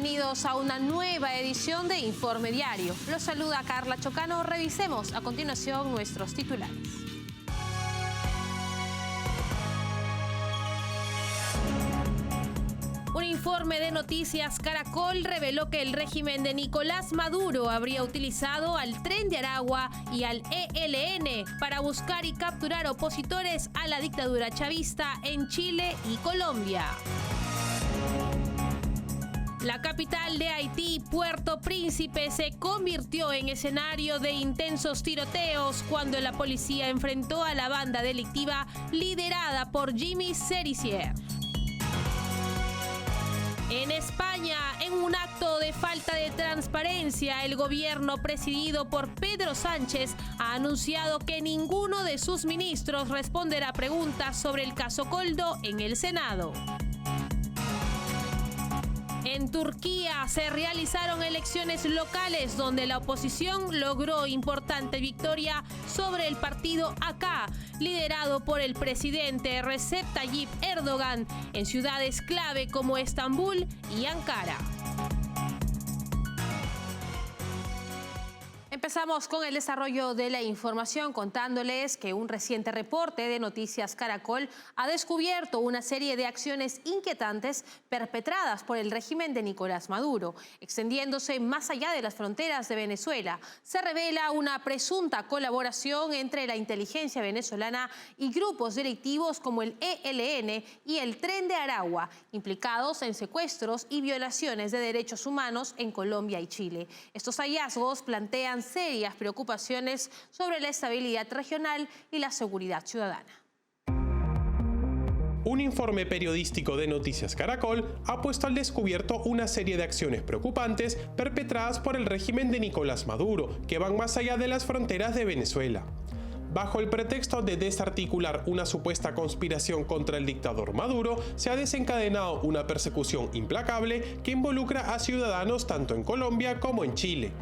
bienvenidos a una nueva edición de Informe Diario. Los saluda Carla Chocano. Revisemos a continuación nuestros titulares. Un informe de Noticias Caracol reveló que el régimen de Nicolás Maduro habría utilizado al Tren de Aragua y al ELN para buscar y capturar opositores a la dictadura chavista en Chile y Colombia. La capital de Haití, Puerto Príncipe, se convirtió en escenario de intensos tiroteos cuando la policía enfrentó a la banda delictiva liderada por Jimmy Cerisier. En España, en un acto de falta de transparencia, el gobierno presidido por Pedro Sánchez ha anunciado que ninguno de sus ministros responderá preguntas sobre el caso Coldo en el Senado. En Turquía se realizaron elecciones locales donde la oposición logró importante victoria sobre el partido AK, liderado por el presidente Recep Tayyip Erdogan, en ciudades clave como Estambul y Ankara. Empezamos con el desarrollo de la información contándoles que un reciente reporte de Noticias Caracol ha descubierto una serie de acciones inquietantes perpetradas por el régimen de Nicolás Maduro, extendiéndose más allá de las fronteras de Venezuela. Se revela una presunta colaboración entre la inteligencia venezolana y grupos delictivos como el ELN y el Tren de Aragua, implicados en secuestros y violaciones de derechos humanos en Colombia y Chile. Estos hallazgos plantean serias preocupaciones sobre la estabilidad regional y la seguridad ciudadana. Un informe periodístico de Noticias Caracol ha puesto al descubierto una serie de acciones preocupantes perpetradas por el régimen de Nicolás Maduro, que van más allá de las fronteras de Venezuela. Bajo el pretexto de desarticular una supuesta conspiración contra el dictador Maduro, se ha desencadenado una persecución implacable que involucra a ciudadanos tanto en Colombia como en Chile.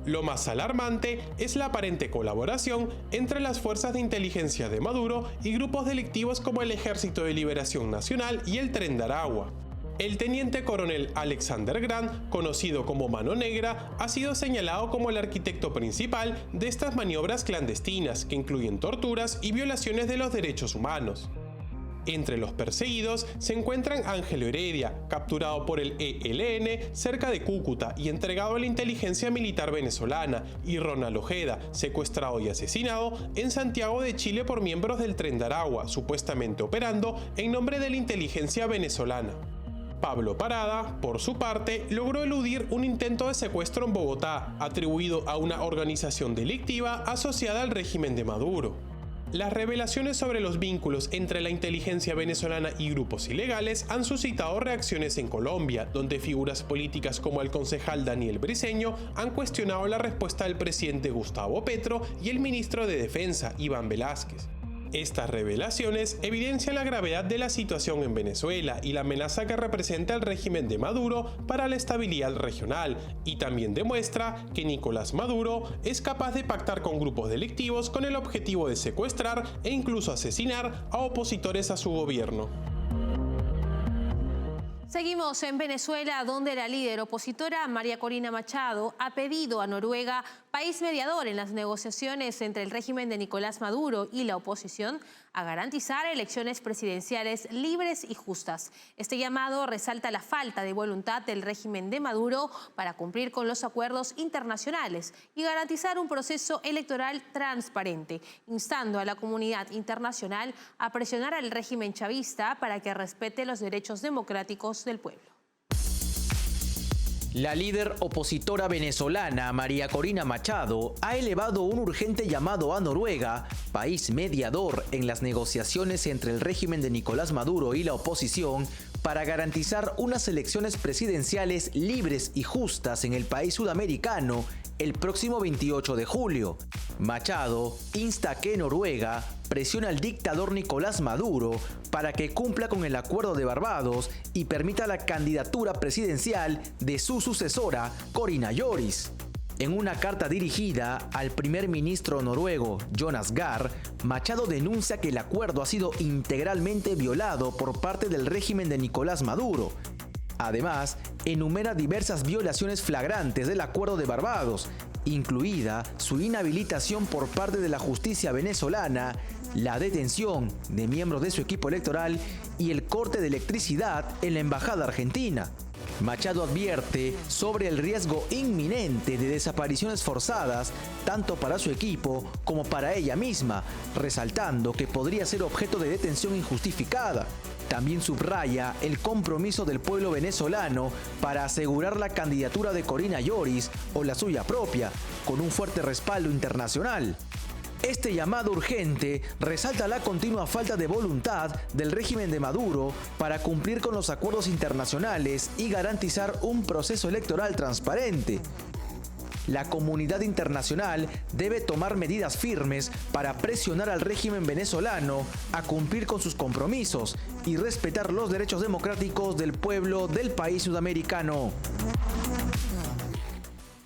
Lo más alarmante es la aparente colaboración entre las fuerzas de inteligencia de Maduro y grupos delictivos como el Ejército de Liberación Nacional y el Tren de Aragua. El teniente coronel Alexander Grant, conocido como Mano Negra, ha sido señalado como el arquitecto principal de estas maniobras clandestinas que incluyen torturas y violaciones de los derechos humanos. Entre los perseguidos se encuentran Ángelo Heredia, capturado por el ELN cerca de Cúcuta y entregado a la inteligencia militar venezolana, y Ronald Ojeda, secuestrado y asesinado en Santiago de Chile por miembros del Tren de Aragua, supuestamente operando en nombre de la inteligencia venezolana. Pablo Parada, por su parte, logró eludir un intento de secuestro en Bogotá, atribuido a una organización delictiva asociada al régimen de Maduro. Las revelaciones sobre los vínculos entre la inteligencia venezolana y grupos ilegales han suscitado reacciones en Colombia, donde figuras políticas como el concejal Daniel Briceño han cuestionado la respuesta del presidente Gustavo Petro y el ministro de Defensa, Iván Velásquez. Estas revelaciones evidencian la gravedad de la situación en Venezuela y la amenaza que representa el régimen de Maduro para la estabilidad regional, y también demuestra que Nicolás Maduro es capaz de pactar con grupos delictivos con el objetivo de secuestrar e incluso asesinar a opositores a su gobierno. Seguimos en Venezuela, donde la líder opositora María Corina Machado ha pedido a Noruega, país mediador en las negociaciones entre el régimen de Nicolás Maduro y la oposición, a garantizar elecciones presidenciales libres y justas. Este llamado resalta la falta de voluntad del régimen de Maduro para cumplir con los acuerdos internacionales y garantizar un proceso electoral transparente, instando a la comunidad internacional a presionar al régimen chavista para que respete los derechos democráticos del pueblo. La líder opositora venezolana María Corina Machado ha elevado un urgente llamado a Noruega, país mediador en las negociaciones entre el régimen de Nicolás Maduro y la oposición, para garantizar unas elecciones presidenciales libres y justas en el país sudamericano el próximo 28 de julio. Machado insta a que Noruega presione al dictador Nicolás Maduro para que cumpla con el Acuerdo de Barbados y permita la candidatura presidencial de su sucesora, Corina Yoris. En una carta dirigida al primer ministro noruego Jonas Gahr, Machado denuncia que el acuerdo ha sido integralmente violado por parte del régimen de Nicolás Maduro. Además, enumera diversas violaciones flagrantes del Acuerdo de Barbados, incluida su inhabilitación por parte de la justicia venezolana, la detención de miembros de su equipo electoral y el corte de electricidad en la embajada argentina. Machado advierte sobre el riesgo inminente de desapariciones forzadas, tanto para su equipo como para ella misma, resaltando que podría ser objeto de detención injustificada. También subraya el compromiso del pueblo venezolano para asegurar la candidatura de Corina Yoris o la suya propia, con un fuerte respaldo internacional. Este llamado urgente resalta la continua falta de voluntad del régimen de Maduro para cumplir con los acuerdos internacionales y garantizar un proceso electoral transparente. La comunidad internacional debe tomar medidas firmes para presionar al régimen venezolano a cumplir con sus compromisos y respetar los derechos democráticos del pueblo del país sudamericano.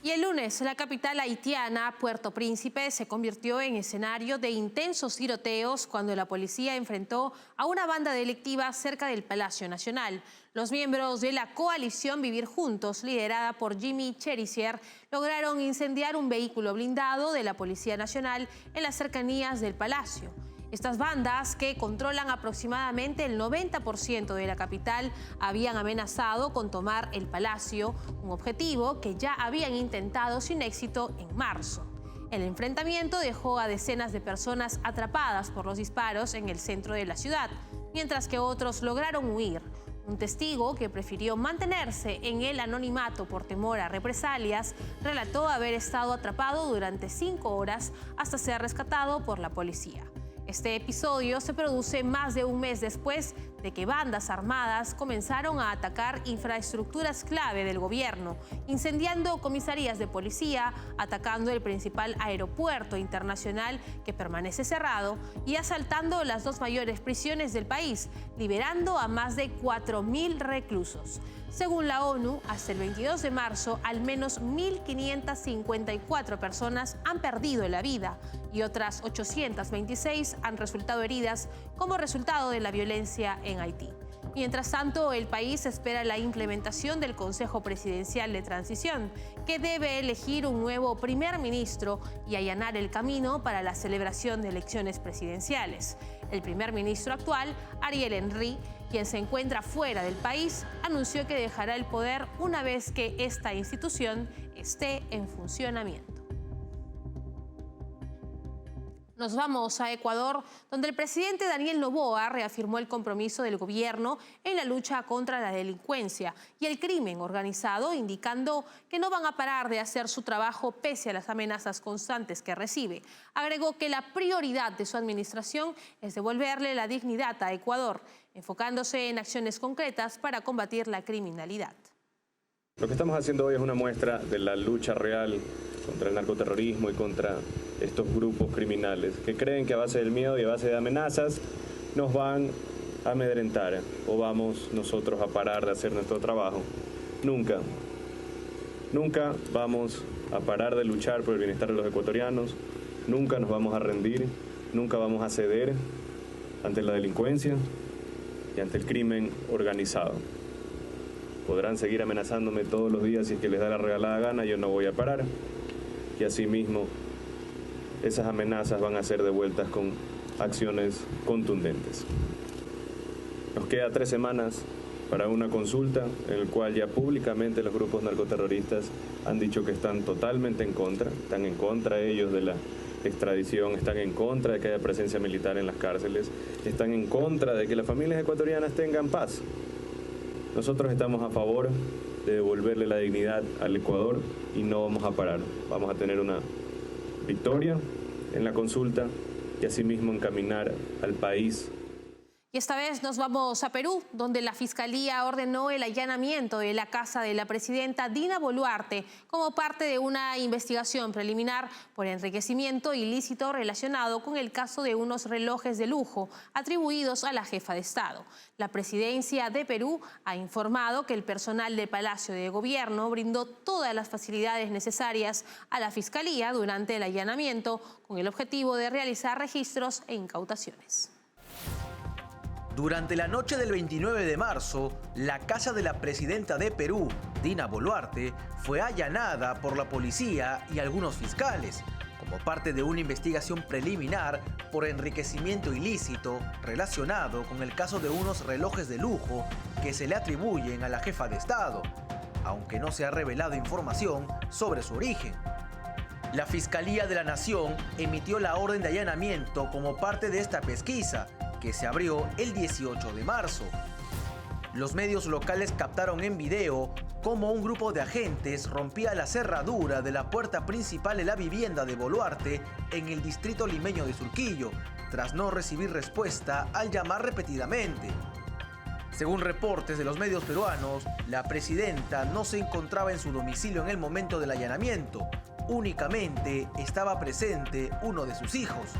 Y el lunes, la capital haitiana, Puerto Príncipe, se convirtió en escenario de intensos tiroteos cuando la policía enfrentó a una banda delictiva cerca del Palacio Nacional. Los miembros de la coalición Vivir Juntos, liderada por Jimmy Cherizier, lograron incendiar un vehículo blindado de la Policía Nacional en las cercanías del Palacio. Estas bandas, que controlan aproximadamente el 90% de la capital, habían amenazado con tomar el palacio, un objetivo que ya habían intentado sin éxito en marzo. El enfrentamiento dejó a decenas de personas atrapadas por los disparos en el centro de la ciudad, mientras que otros lograron huir. Un testigo, que prefirió mantenerse en el anonimato por temor a represalias, relató haber estado atrapado durante 5 horas hasta ser rescatado por la policía. Este episodio se produce más de un mes después de que bandas armadas comenzaron a atacar infraestructuras clave del gobierno, incendiando comisarías de policía, atacando el principal aeropuerto internacional que permanece cerrado y asaltando las 2 mayores prisiones del país, liberando a más de 4.000 reclusos. Según la ONU, hasta el 22 de marzo, al menos 1.554 personas han perdido la vida y otras 826 han resultado heridas como resultado de la violencia en Haití. Mientras tanto, el país espera la implementación del Consejo Presidencial de Transición, que debe elegir un nuevo primer ministro y allanar el camino para la celebración de elecciones presidenciales. El primer ministro actual, Ariel Henry, quien se encuentra fuera del país, anunció que dejará el poder una vez que esta institución esté en funcionamiento. Nos vamos a Ecuador, donde el presidente Daniel Noboa reafirmó el compromiso del gobierno en la lucha contra la delincuencia y el crimen organizado, indicando que no van a parar de hacer su trabajo pese a las amenazas constantes que recibe. Agregó que la prioridad de su administración es devolverle la dignidad a Ecuador, enfocándose en acciones concretas para combatir la criminalidad. Lo que estamos haciendo hoy es una muestra de la lucha real contra el narcoterrorismo y contra estos grupos criminales que creen que a base del miedo y a base de amenazas nos van a amedrentar o vamos nosotros a parar de hacer nuestro trabajo. Nunca. Nunca vamos a parar de luchar por el bienestar de los ecuatorianos, nunca nos vamos a rendir, nunca vamos a ceder ante la delincuencia y ante el crimen organizado. Podrán seguir amenazándome todos los días si es que les da la regalada gana, yo no voy a parar. Y asimismo, esas amenazas van a ser devueltas con acciones contundentes. Nos queda 3 semanas para una consulta en la cual ya públicamente los grupos narcoterroristas han dicho que están totalmente en contra ellos de la extradición, están en contra de que haya presencia militar en las cárceles, están en contra de que las familias ecuatorianas tengan paz. Nosotros estamos a favor de devolverle la dignidad al Ecuador y no vamos a parar. Vamos a tener una victoria en la consulta y asimismo encaminar al país. Y esta vez nos vamos a Perú, donde la Fiscalía ordenó el allanamiento de la casa de la presidenta Dina Boluarte como parte de una investigación preliminar por enriquecimiento ilícito relacionado con el caso de unos relojes de lujo atribuidos a la jefa de Estado. La presidencia de Perú ha informado que el personal del Palacio de Gobierno brindó todas las facilidades necesarias a la Fiscalía durante el allanamiento con el objetivo de realizar registros e incautaciones. Durante la noche del 29 de marzo, la casa de la presidenta de Perú, Dina Boluarte, fue allanada por la policía y algunos fiscales, como parte de una investigación preliminar por enriquecimiento ilícito relacionado con el caso de unos relojes de lujo que se le atribuyen a la jefa de Estado, aunque no se ha revelado información sobre su origen. La Fiscalía de la Nación emitió la orden de allanamiento como parte de esta pesquisa, que se abrió el 18 de marzo. Los medios locales captaron en video cómo un grupo de agentes rompía la cerradura de la puerta principal de la vivienda de Boluarte en el distrito limeño de Surquillo, tras no recibir respuesta al llamar repetidamente. Según reportes de los medios peruanos, la presidenta no se encontraba en su domicilio en el momento del allanamiento, únicamente estaba presente uno de sus hijos.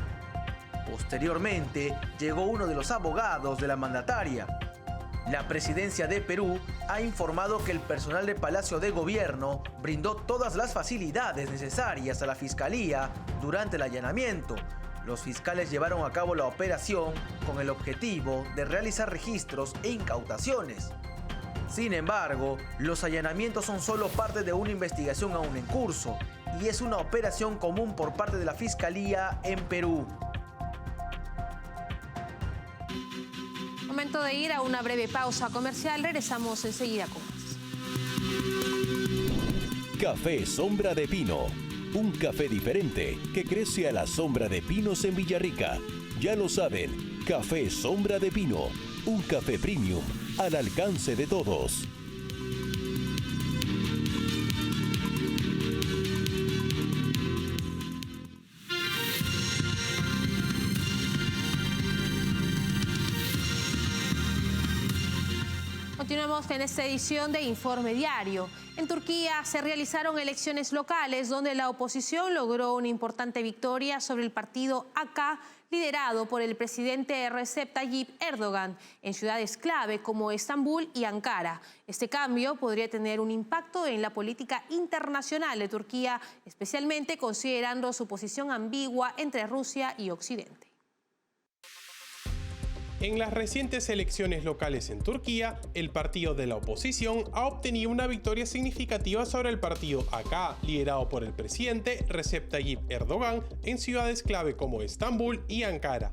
Posteriormente, llegó uno de los abogados de la mandataria. La presidencia de Perú ha informado que el personal de Palacio de Gobierno brindó todas las facilidades necesarias a la Fiscalía durante el allanamiento. Los fiscales llevaron a cabo la operación con el objetivo de realizar registros e incautaciones. Sin embargo, los allanamientos son solo parte de una investigación aún en curso y es una operación común por parte de la Fiscalía en Perú. Momento de ir a una breve pausa comercial. Regresamos enseguida con más. Café Sombra de Pino. Un café diferente que crece a la sombra de pinos en Villarrica. Ya lo saben, Café Sombra de Pino. Un café premium al alcance de todos. Continuamos en esta edición de Informe Diario. En Turquía se realizaron elecciones locales donde la oposición logró una importante victoria sobre el partido AK, liderado por el presidente Recep Tayyip Erdogan, en ciudades clave como Estambul y Ankara. Este cambio podría tener un impacto en la política internacional de Turquía, especialmente considerando su posición ambigua entre Rusia y Occidente. En las recientes elecciones locales en Turquía, el partido de la oposición ha obtenido una victoria significativa sobre el partido AK, liderado por el presidente Recep Tayyip Erdogan, en ciudades clave como Estambul y Ankara.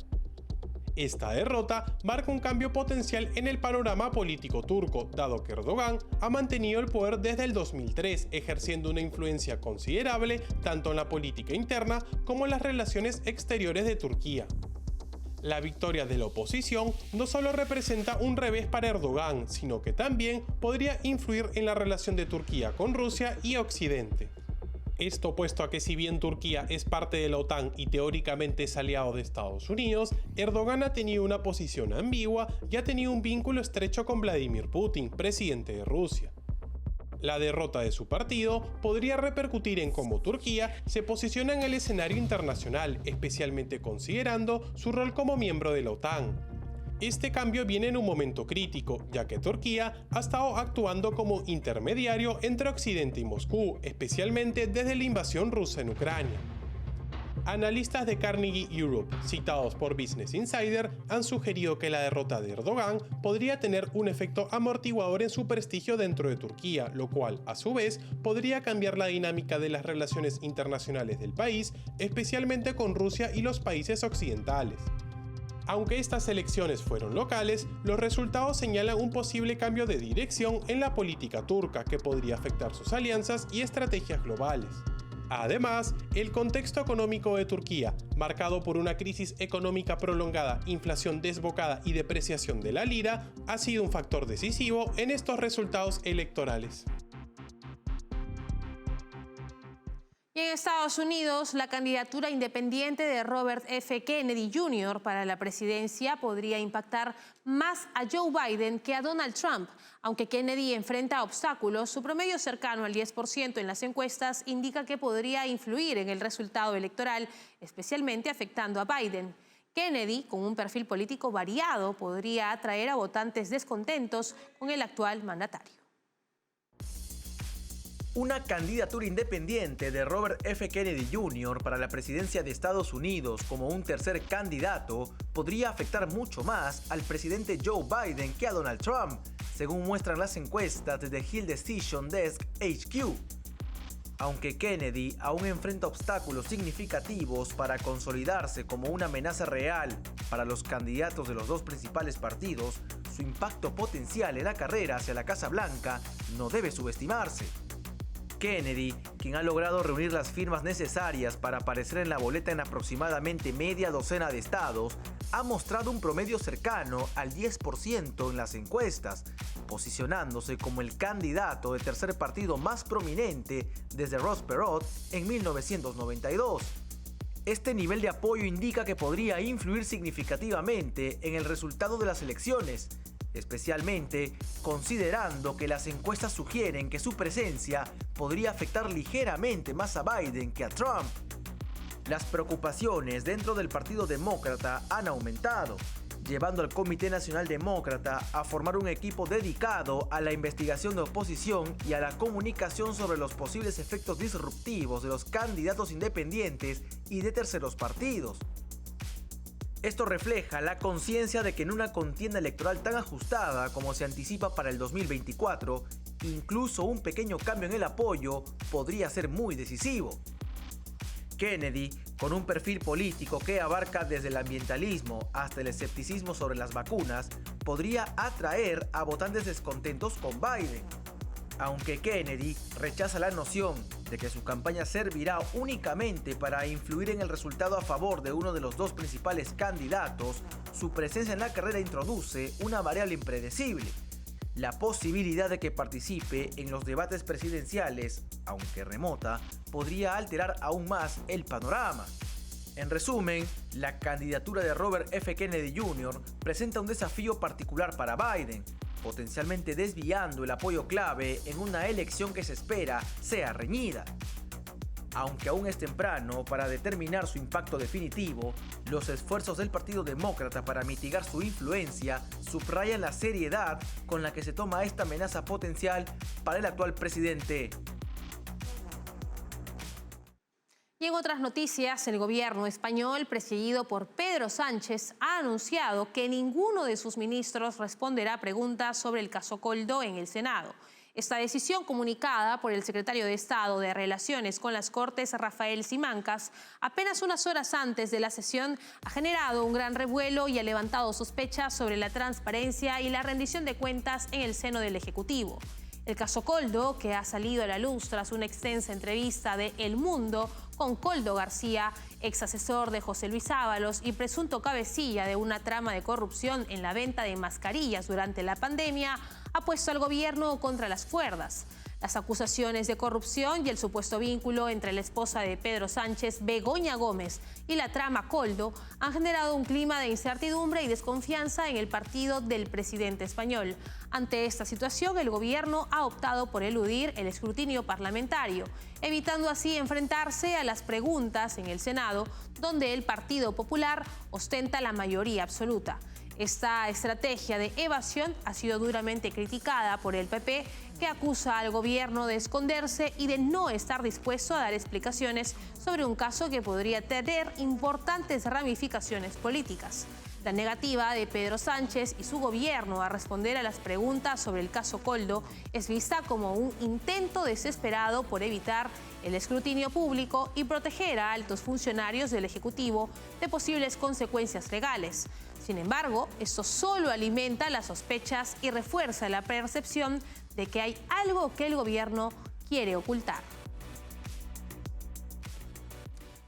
Esta derrota marca un cambio potencial en el panorama político turco, dado que Erdogan ha mantenido el poder desde el 2003, ejerciendo una influencia considerable tanto en la política interna como en las relaciones exteriores de Turquía. La victoria de la oposición no solo representa un revés para Erdogan, sino que también podría influir en la relación de Turquía con Rusia y Occidente. Esto puesto a que si bien Turquía es parte de la OTAN y teóricamente es aliado de Estados Unidos, Erdogan ha tenido una posición ambigua y ha tenido un vínculo estrecho con Vladimir Putin, presidente de Rusia. La derrota de su partido podría repercutir en cómo Turquía se posiciona en el escenario internacional, especialmente considerando su rol como miembro de la OTAN. Este cambio viene en un momento crítico, ya que Turquía ha estado actuando como intermediario entre Occidente y Moscú, especialmente desde la invasión rusa en Ucrania. Analistas de Carnegie Europe, citados por Business Insider, han sugerido que la derrota de Erdogan podría tener un efecto amortiguador en su prestigio dentro de Turquía, lo cual, a su vez, podría cambiar la dinámica de las relaciones internacionales del país, especialmente con Rusia y los países occidentales. Aunque estas elecciones fueron locales, los resultados señalan un posible cambio de dirección en la política turca que podría afectar sus alianzas y estrategias globales. Además, el contexto económico de Turquía, marcado por una crisis económica prolongada, inflación desbocada y depreciación de la lira, ha sido un factor decisivo en estos resultados electorales. Y en Estados Unidos, la candidatura independiente de Robert F. Kennedy Jr. para la presidencia podría impactar más a Joe Biden que a Donald Trump. Aunque Kennedy enfrenta obstáculos, su promedio cercano al 10% en las encuestas indica que podría influir en el resultado electoral, especialmente afectando a Biden. Kennedy, con un perfil político variado, podría atraer a votantes descontentos con el actual mandatario. Una candidatura independiente de Robert F. Kennedy Jr. para la presidencia de Estados Unidos como un tercer candidato podría afectar mucho más al presidente Joe Biden que a Donald Trump, según muestran las encuestas de The Hill Decision Desk HQ. Aunque Kennedy aún enfrenta obstáculos significativos para consolidarse como una amenaza real para los candidatos de los dos principales partidos, su impacto potencial en la carrera hacia la Casa Blanca no debe subestimarse. Kennedy, quien ha logrado reunir las firmas necesarias para aparecer en la boleta en aproximadamente media docena de estados, ha mostrado un promedio cercano al 10% en las encuestas, posicionándose como el candidato de tercer partido más prominente desde Ross Perot en 1992. Este nivel de apoyo indica que podría influir significativamente en el resultado de las elecciones, especialmente considerando que las encuestas sugieren que su presencia podría afectar ligeramente más a Biden que a Trump. Las preocupaciones dentro del Partido Demócrata han aumentado, llevando al Comité Nacional Demócrata a formar un equipo dedicado a la investigación de oposición y a la comunicación sobre los posibles efectos disruptivos de los candidatos independientes y de terceros partidos. Esto refleja la conciencia de que en una contienda electoral tan ajustada como se anticipa para el 2024, incluso un pequeño cambio en el apoyo podría ser muy decisivo. Kennedy, con un perfil político que abarca desde el ambientalismo hasta el escepticismo sobre las vacunas, podría atraer a votantes descontentos con Biden. Aunque Kennedy rechaza la noción de que su campaña servirá únicamente para influir en el resultado a favor de uno de los dos principales candidatos, su presencia en la carrera introduce una variable impredecible: la posibilidad de que participe en los debates presidenciales, aunque remota, podría alterar aún más el panorama. En resumen, la candidatura de Robert F. Kennedy Jr. presenta un desafío particular para Biden, potencialmente desviando el apoyo clave en una elección que se espera sea reñida. Aunque aún es temprano para determinar su impacto definitivo, los esfuerzos del Partido Demócrata para mitigar su influencia subrayan la seriedad con la que se toma esta amenaza potencial para el actual presidente. Y en otras noticias, el gobierno español, presidido por Pedro Sánchez, ha anunciado que ninguno de sus ministros responderá a preguntas sobre el caso Koldo en el Senado. Esta decisión, comunicada por el secretario de Estado de Relaciones con las Cortes, Rafael Simancas, apenas unas horas antes de la sesión, ha generado un gran revuelo y ha levantado sospechas sobre la transparencia y la rendición de cuentas en el seno del Ejecutivo. El caso Koldo, que ha salido a la luz tras una extensa entrevista de El Mundo con Koldo García, ex asesor de José Luis Ábalos y presunto cabecilla de una trama de corrupción en la venta de mascarillas durante la pandemia, ha puesto al gobierno contra las cuerdas. Las acusaciones de corrupción y el supuesto vínculo entre la esposa de Pedro Sánchez, Begoña Gómez, y la trama Koldo han generado un clima de incertidumbre y desconfianza en el partido del presidente español. Ante esta situación, el gobierno ha optado por eludir el escrutinio parlamentario, evitando así enfrentarse a las preguntas en el Senado, donde el Partido Popular ostenta la mayoría absoluta. Esta estrategia de evasión ha sido duramente criticada por el PP, que acusa al gobierno de esconderse y de no estar dispuesto a dar explicaciones sobre un caso que podría tener importantes ramificaciones políticas. La negativa de Pedro Sánchez y su gobierno a responder a las preguntas sobre el caso Koldo es vista como un intento desesperado por evitar el escrutinio público y proteger a altos funcionarios del Ejecutivo de posibles consecuencias legales. Sin embargo, esto solo alimenta las sospechas y refuerza la percepción de que hay algo que el gobierno quiere ocultar.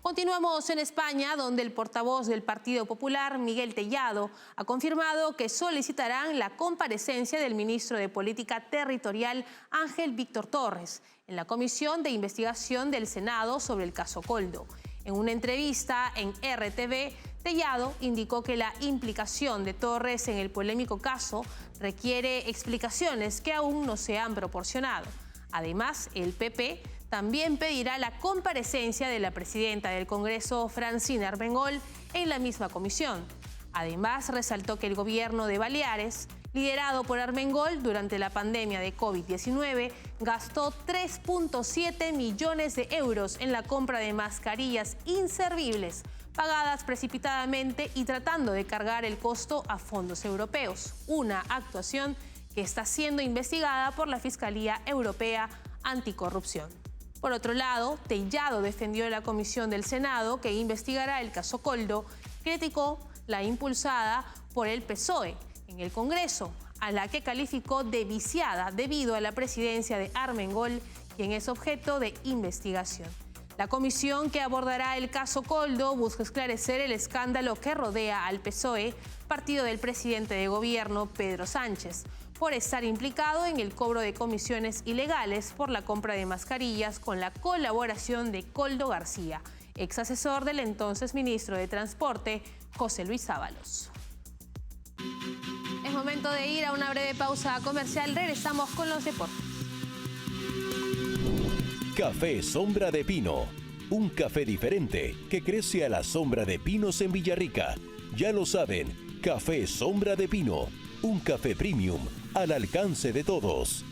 Continuamos en España, donde el portavoz del Partido Popular, Miguel Tellado, ha confirmado que solicitarán la comparecencia del ministro de Política Territorial, Ángel Víctor Torres, en la Comisión de Investigación del Senado sobre el caso Koldo. En una entrevista en RTV, Tellado indicó que la implicación de Torres en el polémico caso requiere explicaciones que aún no se han proporcionado. Además, el PP también pedirá la comparecencia de la presidenta del Congreso, Francina Armengol, en la misma comisión. Además, resaltó que el gobierno de Baleares, liderado por Armengol durante la pandemia de COVID-19, gastó 3.7 millones de euros en la compra de mascarillas inservibles, pagadas precipitadamente y tratando de cargar el costo a fondos europeos. Una actuación que está siendo investigada por la Fiscalía Europea Anticorrupción. Por otro lado, Tellado defendió la comisión del Senado que investigará el caso Coldo, criticó la impulsada por el PSOE en el Congreso, a la que calificó de viciada debido a la presidencia de Armengol, quien es objeto de investigación. La comisión que abordará el caso Coldo busca esclarecer el escándalo que rodea al PSOE, partido del presidente de gobierno Pedro Sánchez, por estar implicado en el cobro de comisiones ilegales por la compra de mascarillas con la colaboración de Koldo García, ex asesor del entonces ministro de Transporte, José Luis Ábalos. Es momento de ir a una breve pausa comercial. Regresamos con los deportes. Café Sombra de Pino. Un café diferente que crece a la sombra de pinos en Villarrica. Ya lo saben, Café Sombra de Pino. Un café premium al alcance de todos.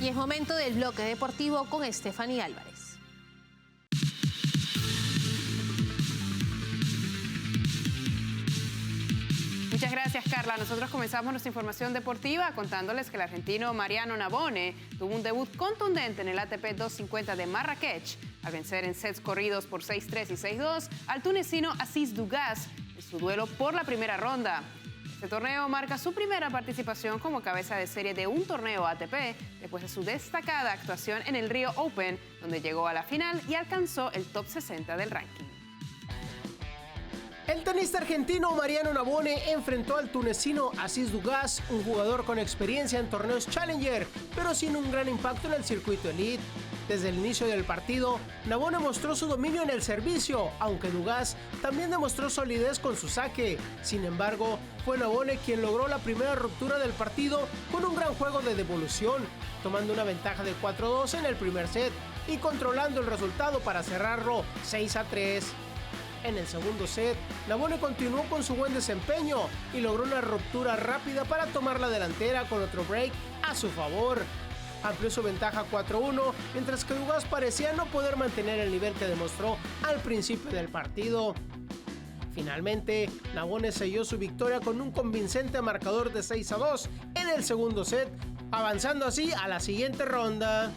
Y es momento del bloque deportivo con Estefanía Álvarez. Muchas gracias, Carla. Nosotros comenzamos nuestra información deportiva contándoles que el argentino Mariano Navone tuvo un debut contundente en el ATP 250 de Marrakech al vencer en sets corridos por 6-3 y 6-2 al tunecino Aziz Dugas en su duelo por la primera ronda. Este torneo marca su primera participación como cabeza de serie de un torneo ATP después de su destacada actuación en el Rio Open, donde llegó a la final y alcanzó el top 60 del ranking. El tenista argentino Mariano Navone enfrentó al tunecino Aziz Dugas, un jugador con experiencia en torneos Challenger, pero sin un gran impacto en el circuito Elite. Desde el inicio del partido, Navone mostró su dominio en el servicio, aunque Dugas también demostró solidez con su saque. Sin embargo, fue Navone quien logró la primera ruptura del partido con un gran juego de devolución, tomando una ventaja de 4-2 en el primer set y controlando el resultado para cerrarlo 6-3. En el segundo set, Navone continuó con su buen desempeño y logró una ruptura rápida para tomar la delantera con otro break a su favor. Amplió su ventaja 4-1, mientras que Dugas parecía no poder mantener el nivel que demostró al principio del partido. Finalmente, Navone selló su victoria con un convincente marcador de 6-2 en el segundo set, avanzando así a la siguiente ronda.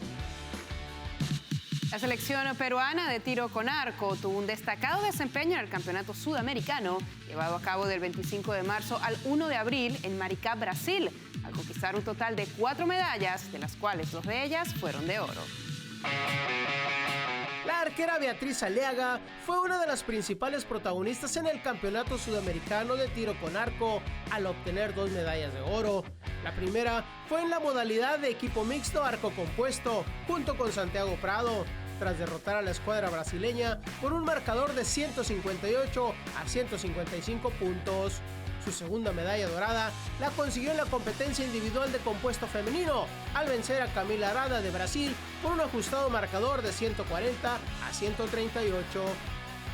La selección peruana de tiro con arco tuvo un destacado desempeño en el Campeonato Sudamericano, llevado a cabo del 25 de marzo al 1 de abril en Maricá, Brasil, al conquistar un total de 4 medallas, de las cuales 2 de ellas fueron de oro. La arquera Beatriz Aliaga fue una de las principales protagonistas en el Campeonato Sudamericano de tiro con arco al obtener 2 medallas de oro. La primera fue en la modalidad de equipo mixto arco compuesto, junto con Santiago Prado, tras derrotar a la escuadra brasileña por un marcador de 158 a 155 puntos. Su segunda medalla dorada la consiguió en la competencia individual de compuesto femenino, al vencer a Camila Arada de Brasil por un ajustado marcador de 140 a 138.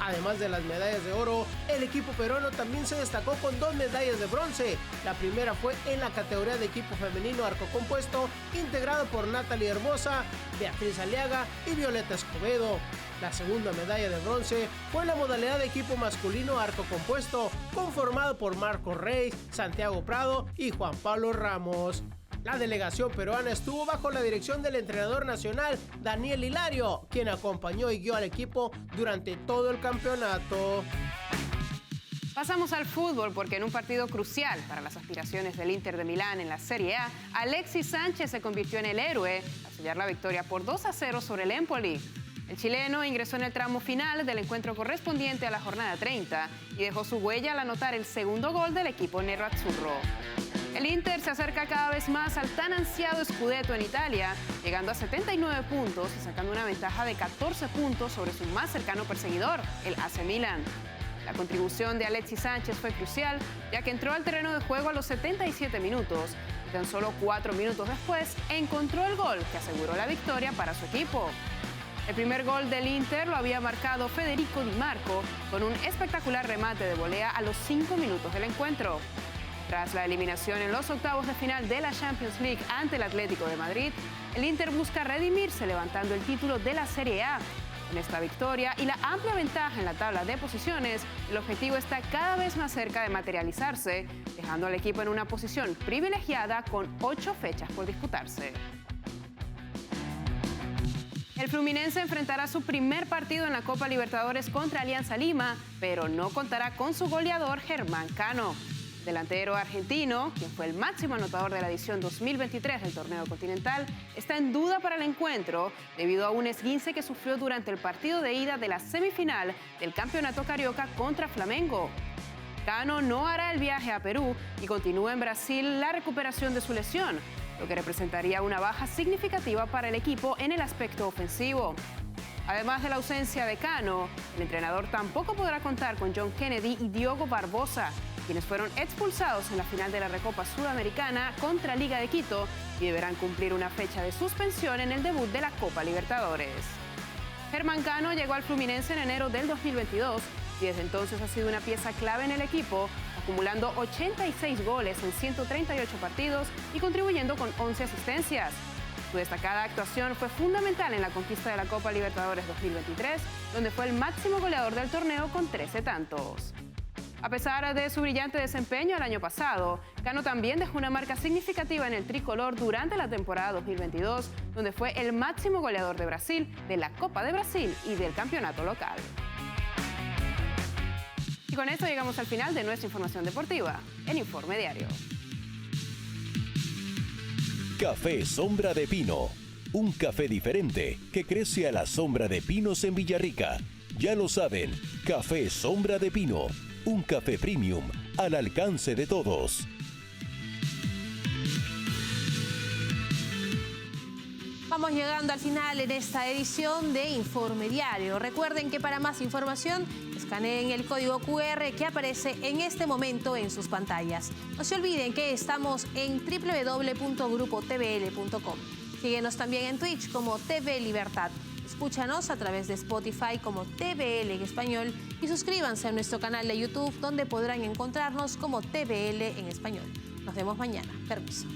Además de las medallas de oro, el equipo peruano también se destacó con 2 medallas de bronce. La primera fue en la categoría de equipo femenino arco compuesto, integrado por Natalie Hermosa, Beatriz Aliaga y Violeta Escobedo. La segunda medalla de bronce fue en la modalidad de equipo masculino arco compuesto, conformado por Marco Rey, Santiago Prado y Juan Pablo Ramos. La delegación peruana estuvo bajo la dirección del entrenador nacional Daniel Hilario, quien acompañó y guió al equipo durante todo el campeonato. Pasamos al fútbol porque en un partido crucial para las aspiraciones del Inter de Milán en la Serie A, Alexis Sánchez se convirtió en el héroe al sellar la victoria por 2-0 sobre el Empoli. El chileno ingresó en el tramo final del encuentro correspondiente a la jornada 30 y dejó su huella al anotar el segundo gol del equipo nerazzurro. El Inter se acerca cada vez más al tan ansiado Scudetto en Italia, llegando a 79 puntos y sacando una ventaja de 14 puntos sobre su más cercano perseguidor, el AC Milan. La contribución de Alexis Sánchez fue crucial, ya que entró al terreno de juego a los 77 minutos y tan solo 4 minutos después encontró el gol que aseguró la victoria para su equipo. El primer gol del Inter lo había marcado Federico Di Marco con un espectacular remate de volea a los 5 minutos del encuentro. Tras la eliminación en los octavos de final de la Champions League ante el Atlético de Madrid, el Inter busca redimirse levantando el título de la Serie A. En esta victoria y la amplia ventaja en la tabla de posiciones, el objetivo está cada vez más cerca de materializarse, dejando al equipo en una posición privilegiada con 8 fechas por disputarse. El Fluminense enfrentará su primer partido en la Copa Libertadores contra Alianza Lima, pero no contará con su goleador Germán Cano. El delantero argentino, quien fue el máximo anotador de la edición 2023 del torneo continental, está en duda para el encuentro debido a un esguince que sufrió durante el partido de ida de la semifinal del Campeonato Carioca contra Flamengo. Cano no hará el viaje a Perú y continúa en Brasil la recuperación de su lesión, lo que representaría una baja significativa para el equipo en el aspecto ofensivo. Además de la ausencia de Cano, el entrenador tampoco podrá contar con John Kennedy y Diogo Barbosa, quienes fueron expulsados en la final de la Recopa Sudamericana contra Liga de Quito y deberán cumplir una fecha de suspensión en el debut de la Copa Libertadores. Germán Cano llegó al Fluminense en enero del 2022 y desde entonces ha sido una pieza clave en el equipo, acumulando 86 goles en 138 partidos y contribuyendo con 11 asistencias. Su destacada actuación fue fundamental en la conquista de la Copa Libertadores 2023, donde fue el máximo goleador del torneo con 13 tantos. A pesar de su brillante desempeño el año pasado, Cano también dejó una marca significativa en el tricolor durante la temporada 2022, donde fue el máximo goleador de Brasil, de la Copa de Brasil y del campeonato local. Y con esto llegamos al final de nuestra información deportiva, el Informe Diario. Café Sombra de Pino, un café diferente que crece a la sombra de pinos en Villarrica. Ya lo saben, Café Sombra de Pino, un café premium al alcance de todos. Vamos llegando al final en esta edición de Informe Diario. Recuerden que para más información escaneen el código QR que aparece en este momento en sus pantallas. No se olviden que estamos en www.grupotvl.com. Síguenos también en Twitch como TV Libertad. Escúchanos a través de Spotify como TVL en español y suscríbanse a nuestro canal de YouTube donde podrán encontrarnos como TVL en español. Nos vemos mañana. Permiso.